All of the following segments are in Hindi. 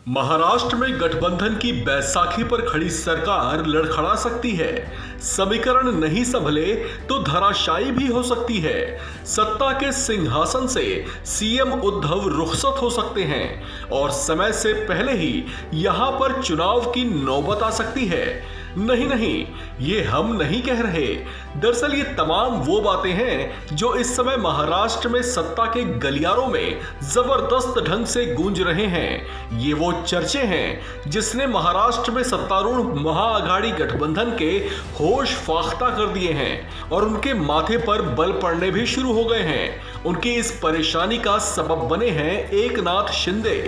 महाराष्ट्र में गठबंधन की बैसाखी पर खड़ी सरकार लड़खड़ा सकती है। समीकरण नहीं संभले तो धराशायी भी हो सकती है। सत्ता के सिंहासन से सीएम उद्धव रुखसत हो सकते हैं और समय से पहले ही यहां पर चुनाव की नौबत आ सकती है। नहीं, ये हम नहीं कह रहे। दरअसल ये तमाम वो बातें हैं जो इस समय महाराष्ट्र में सत्ता के गलियारों में जबरदस्त ढंग से गूंज रहे हैं। ये वो चर्चे हैं जिसने महाराष्ट्र में सत्तारूढ़ महाअघाड़ी गठबंधन के होश फाख्ता कर दिए हैं और उनके माथे पर बल पड़ने भी शुरू हो गए हैं। उनकी इस परेशानी का सबब बने हैं एकनाथ शिंदे।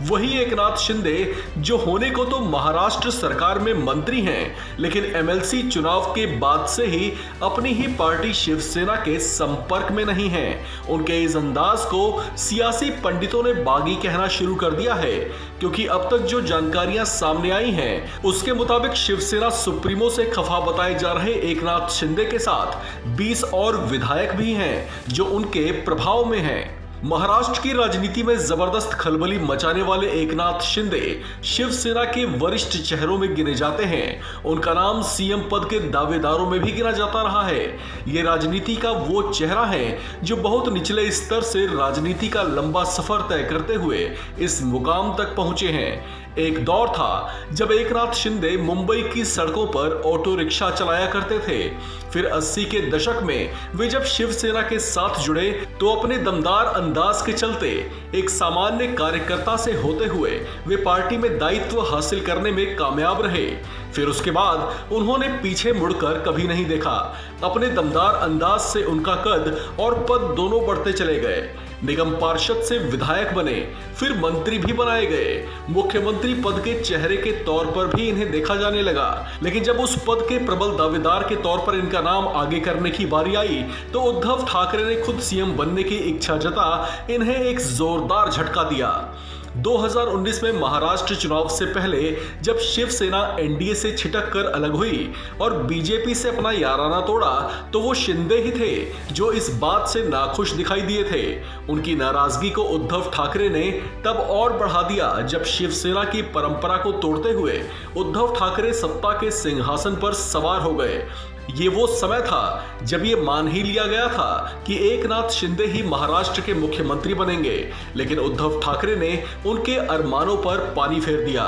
वही एकनाथ शिंदे जो होने को तो महाराष्ट्र सरकार में मंत्री हैं, लेकिन एमएलसी चुनाव के बाद से ही अपनी ही पार्टी शिवसेना के संपर्क में नहीं हैं। उनके इस अंदाज को सियासी पंडितों ने बागी कहना शुरू कर दिया है, क्योंकि अब तक जो जानकारियां सामने आई हैं उसके मुताबिक शिवसेना सुप्रीमो से खफा बताए जा रहे एकनाथ शिंदे के साथ 20 और विधायक भी हैं जो उनके प्रभाव में हैं। महाराष्ट्र की राजनीति में जबरदस्त खलबली मचाने वाले एकनाथ शिंदे शिवसेना के वरिष्ठ चेहरों में गिने जाते हैं। उनका नाम सीएम पद के दावेदारों में भी गिना जाता रहा है। ये राजनीति का वो चेहरा है जो बहुत निचले स्तर से राजनीति का लंबा सफर तय करते हुए इस मुकाम तक पहुंचे हैं। एक दौर था जब एकनाथ शिंदे मुंबई की सड़कों पर ऑटो रिक्शा चलाया करते थे। फिर 80 के दशक में वे जब शिवसेना के साथ जुड़े तो अपने दमदार अंदाज के चलते एक सामान्य कार्यकर्ता से होते हुए वे पार्टी में दायित्व हासिल करने में कामयाब रहे। फिर उसके बाद उन्होंने पीछे मुड़कर कभी नहीं देखा। अपने दमदार अंदाज से उनका कद और पद दोनों बढ़ते चले गए। निगम पार्षद से विधायक बने, फिर मंत्री भी बनाए गए। मुख्यमंत्री पद के चेहरे के तौर पर भी इन्हें देखा जाने लगा। लेकिन जब उस पद के प्रबल दावेदार के तौर पर इनका नाम आगे करने की बारी आई तो उद्धव ठाकरे ने खुद सीएम बनने की इच्छा जता इन्हें एक जोरदार झटका दिया। 2019 में महाराष्ट्र चुनाव से पहले जब शिवसेना एनडीए से छिटक कर अलग हुई और बीजेपी से अपना याराना तोड़ा तो वो शिंदे ही थे जो इस बात से नाखुश दिखाई दिए थे। उनकी नाराजगी को उद्धव ठाकरे ने तब और बढ़ा दिया जब शिवसेना की परंपरा को तोड़ते हुए उद्धव ठाकरे सत्ता के सिंहासन पर सवार हो गए। ये वो समय था जब ये मान ही लिया गया था कि एकनाथ शिंदे ही महाराष्ट्र के मुख्यमंत्री बनेंगे, लेकिन उद्धव ठाकरे ने उनके अरमानों पर पानी फेर दिया।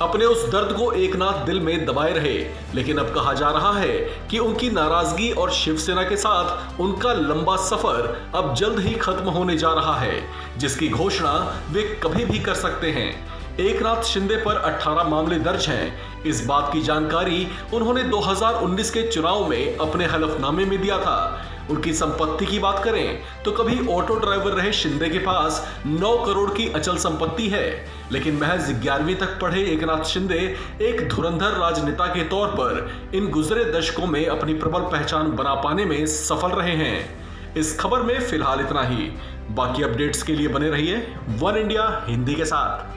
अपने उस दर्द को एकनाथ दिल में दबाए रहे, लेकिन अब कहा जा रहा है कि उनकी नाराजगी और शिवसेना के साथ उनका लंबा सफर अब जल्द ही खत्म होने जा रहा है, जिसकी घोषणा वे कभी भी कर सकते हैं। एकनाथ शिंदे पर 18 मामले दर्ज हैं। इस बात की जानकारी उन्होंने 2019 के चुनाव में अपने हलफनामे में दिया था। उनकी संपत्ति की बात करें तो कभी ऑटो ड्राइवर रहे शिंदे के पास 9 करोड़ की अचल संपत्ति है, लेकिन महज 11वीं तक पढ़े एकनाथ शिंदे एक धुरंधर राजनेता के तौर पर इन गुजरे दशकों में अपनी प्रबल पहचान बना पाने में सफल रहे हैं। इस खबर में फिलहाल इतना ही। बाकी अपडेट्स के लिए बने रहिए वन इंडिया हिंदी के साथ।